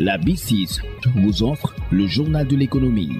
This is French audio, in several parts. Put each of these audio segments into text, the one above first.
La B6 vous offre le journal de l'économie.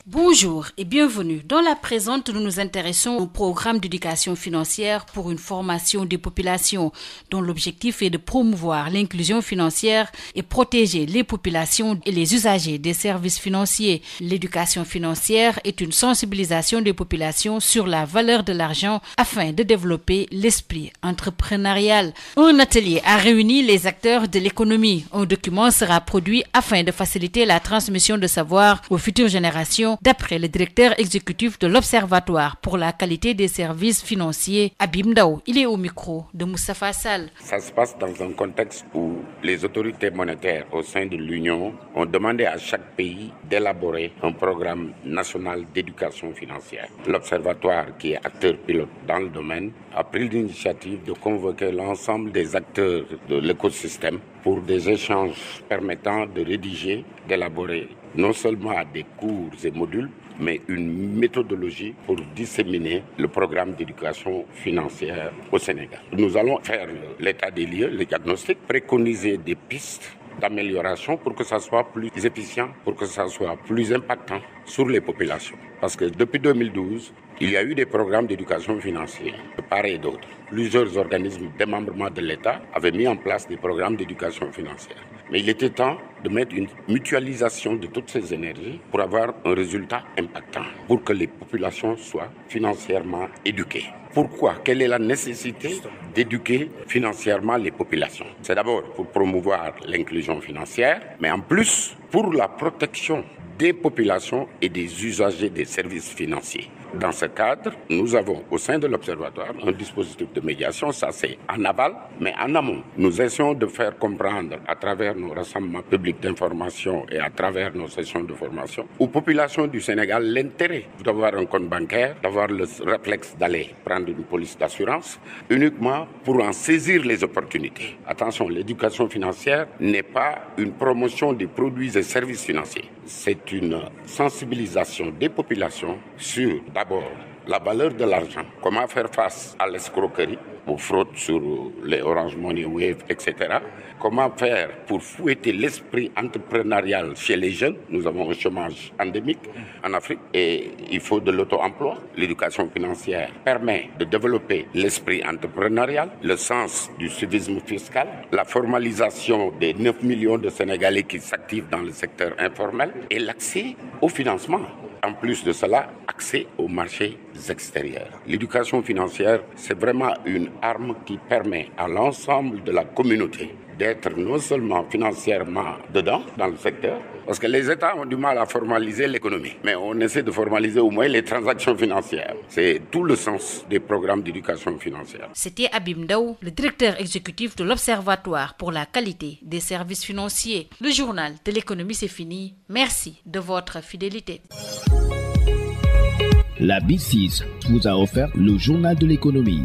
Bonjour et bienvenue. Dans la présente, nous nous intéressons au programme d'éducation financière pour une formation des populations dont l'objectif est de promouvoir l'inclusion financière et protéger les populations et les usagers des services financiers. L'éducation financière est une sensibilisation des populations sur la valeur de l'argent afin de développer l'esprit entrepreneurial. Un atelier a réuni les acteurs de l'économie. Un document sera produit afin de faciliter la transmission de savoir aux futures générations, d'après le directeur exécutif de l'Observatoire pour la qualité des services financiers, Habib Ndao. Il est au micro de Moustapha Sall. Ça se passe dans un contexte où les autorités monétaires au sein de l'Union ont demandé à chaque pays d'élaborer un programme national d'éducation financière. L'Observatoire, qui est acteur pilote dans le domaine, a pris l'initiative de convoquer l'ensemble des acteurs de l'écosystème pour des échanges permettant de rédiger, d'élaborer non seulement des cours et modules, mais une méthodologie pour disséminer le programme d'éducation financière au Sénégal. Nous allons faire l'état des lieux, le diagnostic, préconiser des pistes d'amélioration pour que ça soit plus efficient, pour que ça soit plus impactant sur les populations. Parce que depuis 2012, il y a eu des programmes d'éducation financière de part et d'autre. Plusieurs organismes démembrement de l'État avaient mis en place des programmes d'éducation financière. Mais il était temps de mettre une mutualisation de toutes ces énergies pour avoir un résultat impactant, pour que les populations soient financièrement éduquées. Pourquoi ? Quelle est la nécessité d'éduquer financièrement les populations ? C'est d'abord pour promouvoir l'inclusion financière, mais en plus pour la protection des populations et des usagers des services financiers. Dans ce cadre, nous avons au sein de l'Observatoire un dispositif de médiation, ça c'est en aval, mais en amont. Nous essayons de faire comprendre à travers nos rassemblements publics d'information et à travers nos sessions de formation aux populations du Sénégal l'intérêt d'avoir un compte bancaire, d'avoir le réflexe d'aller prendre une police d'assurance, uniquement pour en saisir les opportunités. Attention, l'éducation financière n'est pas une promotion des produits et services financiers. C'est une sensibilisation des populations sur d'abord la valeur de l'argent, comment faire face à l'escroquerie, aux fraudes sur les Orange Money, Wave, etc. Comment faire pour fouetter l'esprit entrepreneurial chez les jeunes. Nous avons un chômage endémique en Afrique et il faut de l'auto-emploi. L'éducation financière permet de développer l'esprit entrepreneurial, le sens du civisme fiscal, la formalisation des 9 millions de Sénégalais qui s'activent dans le secteur informel et l'accès au financement. En plus de cela, accès aux marchés extérieurs. L'éducation financière, c'est vraiment une arme qui permet à l'ensemble de la communauté d'être non seulement financièrement dedans, dans le secteur, parce que les États ont du mal à formaliser l'économie, mais on essaie de formaliser au moins les transactions financières. C'est tout le sens des programmes d'éducation financière. C'était Habib Ndao, le directeur exécutif de l'Observatoire pour la qualité des services financiers. Le journal de l'économie, c'est fini. Merci de votre fidélité. La B6 vous a offert le journal de l'économie.